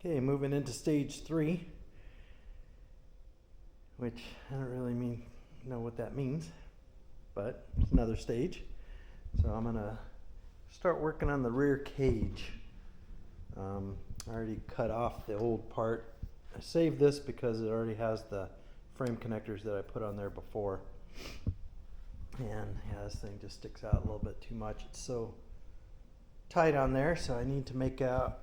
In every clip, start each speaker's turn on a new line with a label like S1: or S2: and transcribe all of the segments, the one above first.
S1: Okay, moving into stage 3, which I don't really know what that means, but it's another stage. So I'm gonna start working on the rear cage. I already cut off the old part. I saved this because it already has the frame connectors that I put on there before. And yeah, this thing just sticks out a little bit too much. It's so tight on there, so I need to make a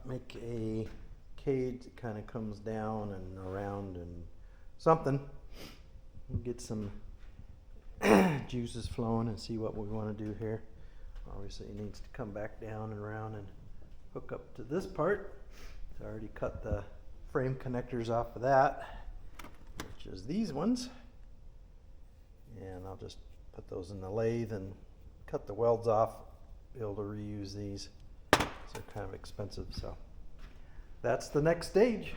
S1: cage that kind of comes down and around and something. We'll get some juices flowing and see what we want to do here. Obviously it needs to come back down and around and hook up to this part. So I already cut the frame connectors off of that, which is these ones. And I'll just put those in the lathe and cut the welds off, be able to reuse these. So they're kind of expensive, so that's the next stage.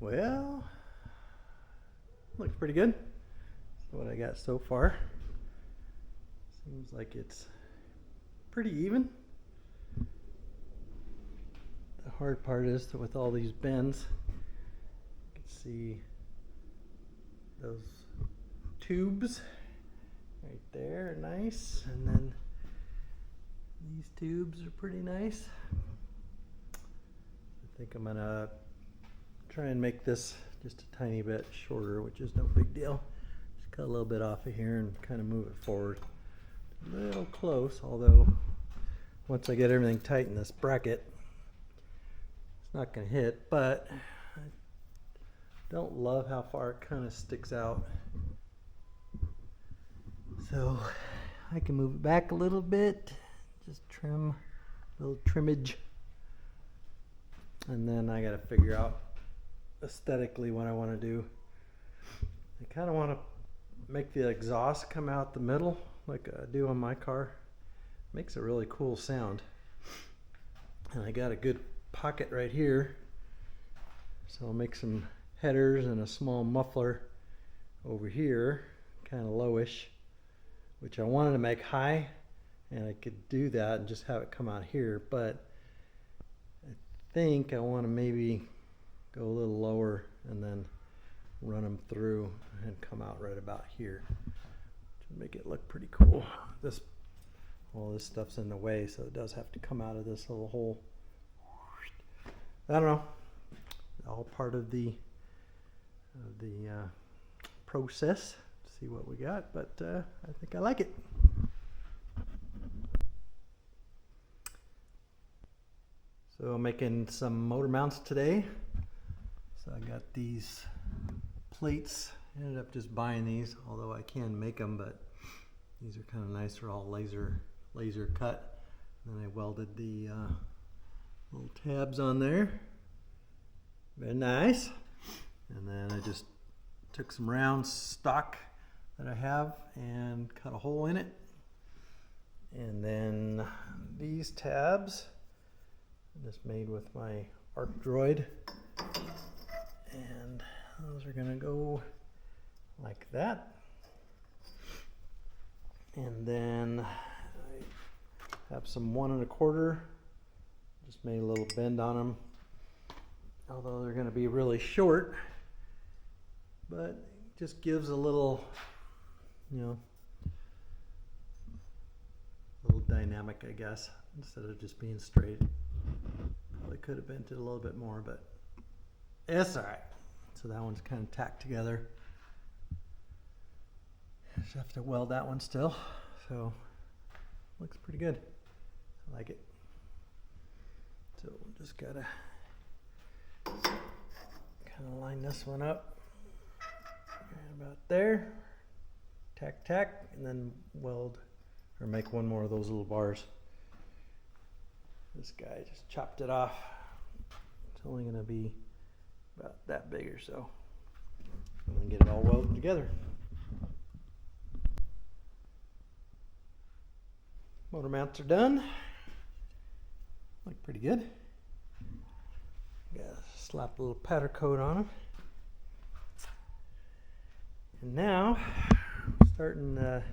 S1: Well, looks pretty good. That's what I got so far. Seems like it's pretty even. The hard part is that with all these bends, you can see those tubes right there, nice, and then these tubes are pretty nice. I think I'm gonna try and make this just a tiny bit shorter, which is no big deal. Just cut a little bit off of here and kind of move it forward. A little close, although once I get everything tight in this bracket, it's not gonna hit, but I don't love how far it kind of sticks out. So I can move it back a little bit, just trim, a little trimmage. And then I gotta figure out aesthetically what I want to do. I kind of want to make the exhaust come out the middle like I do on my car. Makes a really cool sound. And I got a good pocket right here, so I'll make some headers and a small muffler over here, kind of lowish, which I wanted to make high, and I could do that and just have it come out here, but I think I want to maybe go a little lower and then run them through and come out right about here to make it look pretty cool. All this stuff's in the way, so it does have to come out of this little hole. I don't know, all part of the process. See what we got, but I think I like it. So I'm making some motor mounts today. So I got these plates. I ended up just buying these, although I can make them, but these are kind of nice. They're all laser cut. And then I welded the little tabs on there. Very nice. And then I just took some round stock that I have and cut a hole in it. And then these tabs I just made with my Arc Droid, and those are gonna go like that. And then I have some 1 1/4, just made a little bend on them, although they're gonna be really short, but it just gives a little, little dynamic, I guess, instead of just being straight. Probably could have bent it a little bit more, but it's all right. So that one's kind of tacked together. Just have to weld that one still, so looks pretty good. I like it. So just gotta kind of line this one up right about there. Tack, and then weld or make one more of those little bars. This guy just chopped it off. It's only gonna be about that big or so. And then get it all welded together. Motor mounts are done. Look pretty good. Gotta slap a little powder coat on them. And now, starting the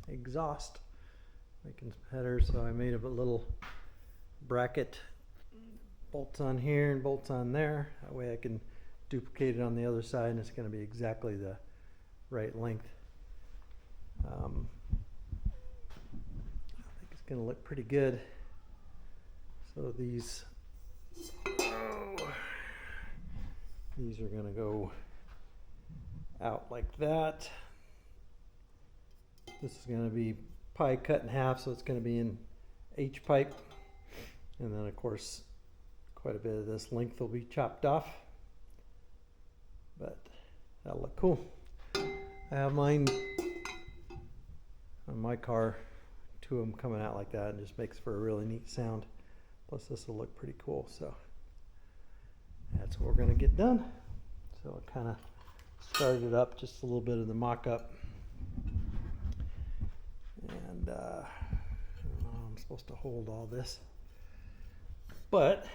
S1: exhaust, making some headers. So I made a little bracket bolts on here and bolts on there. That way I can duplicate it on the other side and it's going to be exactly the right length. I think it's going to look pretty good. So these are going to go out like that. This is going to be pie cut in half, so it's going to be in H pipe. And then of course quite a bit of this length will be chopped off. But that'll look cool. I have mine on my car, two of them coming out like that, and just makes for a really neat sound. Plus this will look pretty cool, so that's what we're going to get done. So I kind of started up just a little bit of the mock-up, and I don't know how I'm supposed to hold all this, but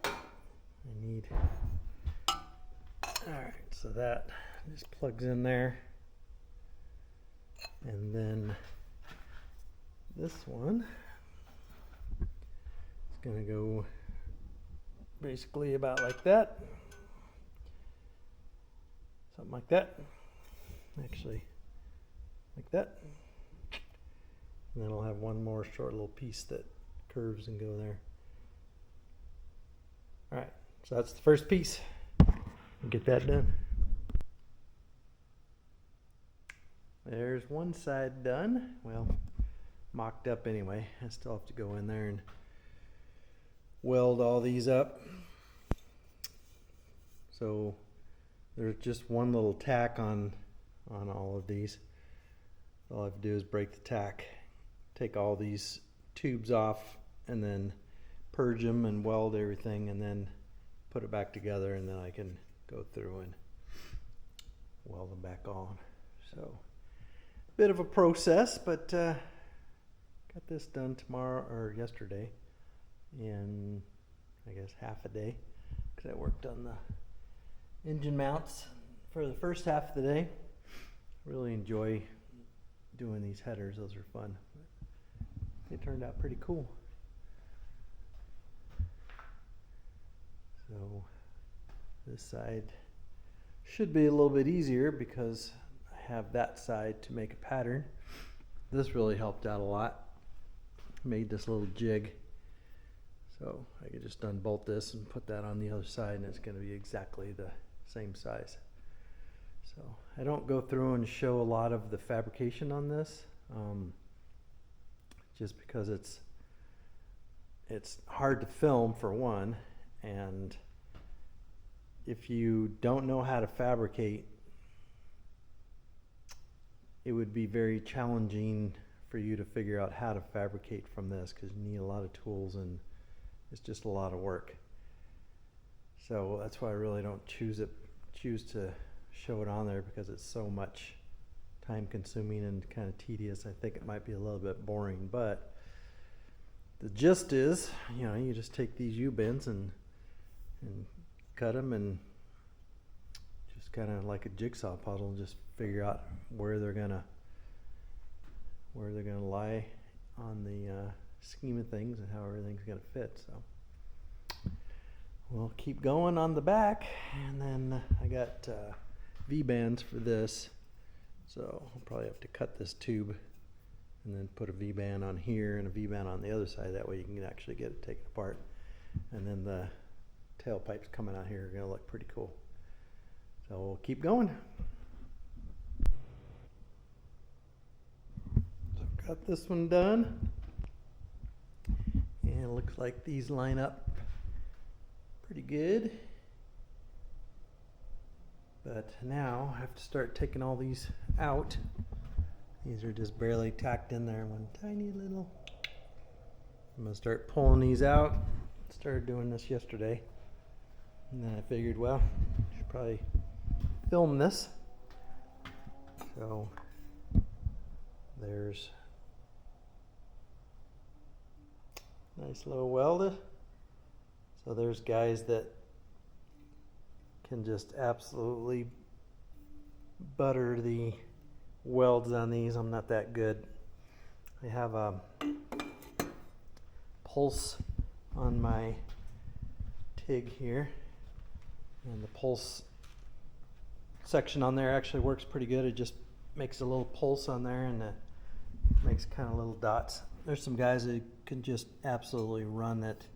S1: I need, alright, so that just plugs in there, and then this one is going to go basically about like that, something like that, actually like that, and then I'll have one more short little piece that curves and go there. Alright, so that's the first piece. Get that done. There's one side done. Well, mocked up anyway. I still have to go in there and weld all these up. So there's just one little tack on all of these. All I have to do is break the tack, take all these tubes off, and then purge them and weld everything, and then put it back together, and then I can go through and weld them back on. So bit of a process, but got this done tomorrow or yesterday in I guess half a day, because I worked on the engine mounts for the first half of the day. Really enjoy doing these headers, those are fun. They turned out pretty cool. So this side should be a little bit easier because I have that side to make a pattern. This really helped out a lot. Made this little jig, so I could just unbolt this and put that on the other side, and it's going to be exactly the same size. So I don't go through and show a lot of the fabrication on this, just because it's hard to film for one, and if you don't know how to fabricate, it would be very challenging for you to figure out how to fabricate from this, because you need a lot of tools and it's just a lot of work. So that's why I really don't choose to show it on there, because it's so much time consuming and kind of tedious. I think it might be a little bit boring, but the gist is, you know, you just take these U-bends and cut them, and just kind of like a jigsaw puzzle, and just figure out where they're gonna lie on the scheme of things and how everything's gonna fit. So we'll keep going on the back, and then I got V-bands for this, so I'll probably have to cut this tube and then put a V-band on here and a V-band on the other side. That way you can actually get it taken apart, and then the tailpipes coming out here are going to look pretty cool. So we'll keep going. So I've got this one done, and it looks like these line up pretty good. But now I have to start taking all these out. These are just barely tacked in there, one tiny little. I'm going to start pulling these out. Started doing this yesterday, and then I figured, well, I should probably film this. So there's nice little welder. So there's guys that can just absolutely butter the welds on these. I'm not that good. I have a pulse on my TIG here, and the pulse section on there actually works pretty good. It just makes a little pulse on there, and makes kind of little dots. There's some guys that can just absolutely run it,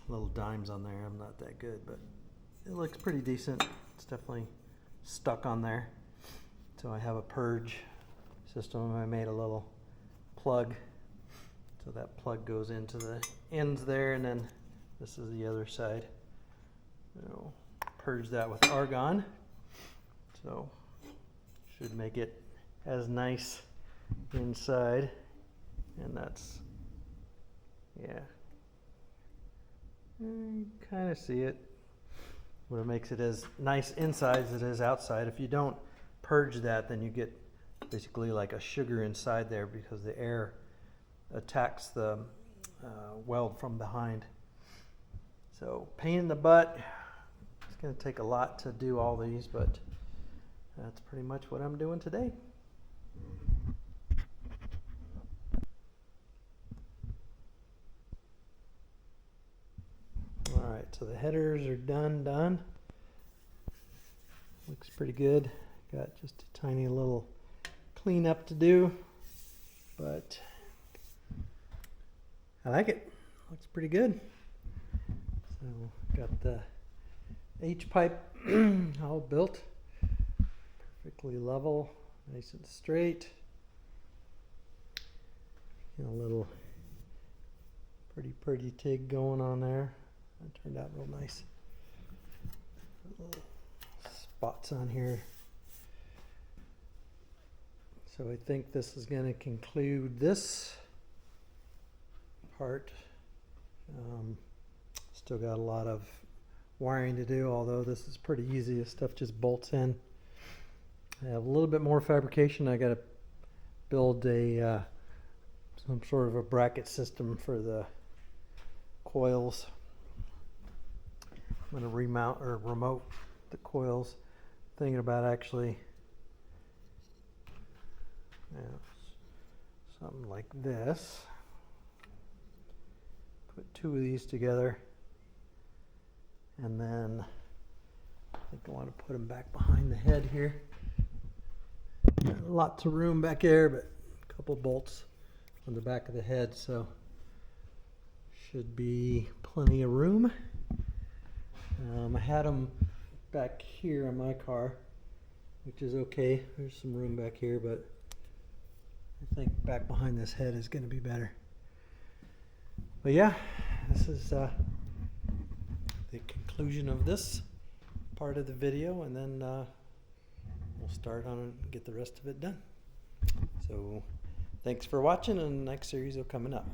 S1: little dimes on there. I'm not that good, but it looks pretty decent. It's definitely stuck on there. So I have a purge system. I made a little plug, so that plug goes into the ends there, and then this is the other side. So purge that with argon, so should make it as nice inside. And that's, yeah, you kind of see it. What makes it as nice inside as it is outside. If you don't purge that, then you get basically like a sugar inside there, because the air attacks the weld from behind. So pain in the butt. It's going to take a lot to do all these, but that's pretty much what I'm doing today. All right, so the headers are done. Looks pretty good. Got just a tiny little cleanup to do, but I like it. Looks pretty good. So got the H-pipe all built, perfectly level, nice and straight. And a little pretty TIG going on there. That turned out real nice. Little spots on here. So I think this is going to conclude this part. Still got a lot of wiring to do, although this is pretty easy. This stuff just bolts in. I have a little bit more fabrication. I got to build a some sort of a bracket system for the coils. I'm going to remount or remote the coils. Thinking about actually something like this. Put two of these together, and then I think I want to put them back behind the head here. Got lots of room back there, but a couple bolts on the back of the head, so should be plenty of room. I had them back here on my car, which is okay. There's some room back here, but I think back behind this head is going to be better. But yeah, this is the conclusion of this part of the video, and then we'll start on it and get the rest of it done. So thanks for watching, and the next series will coming up.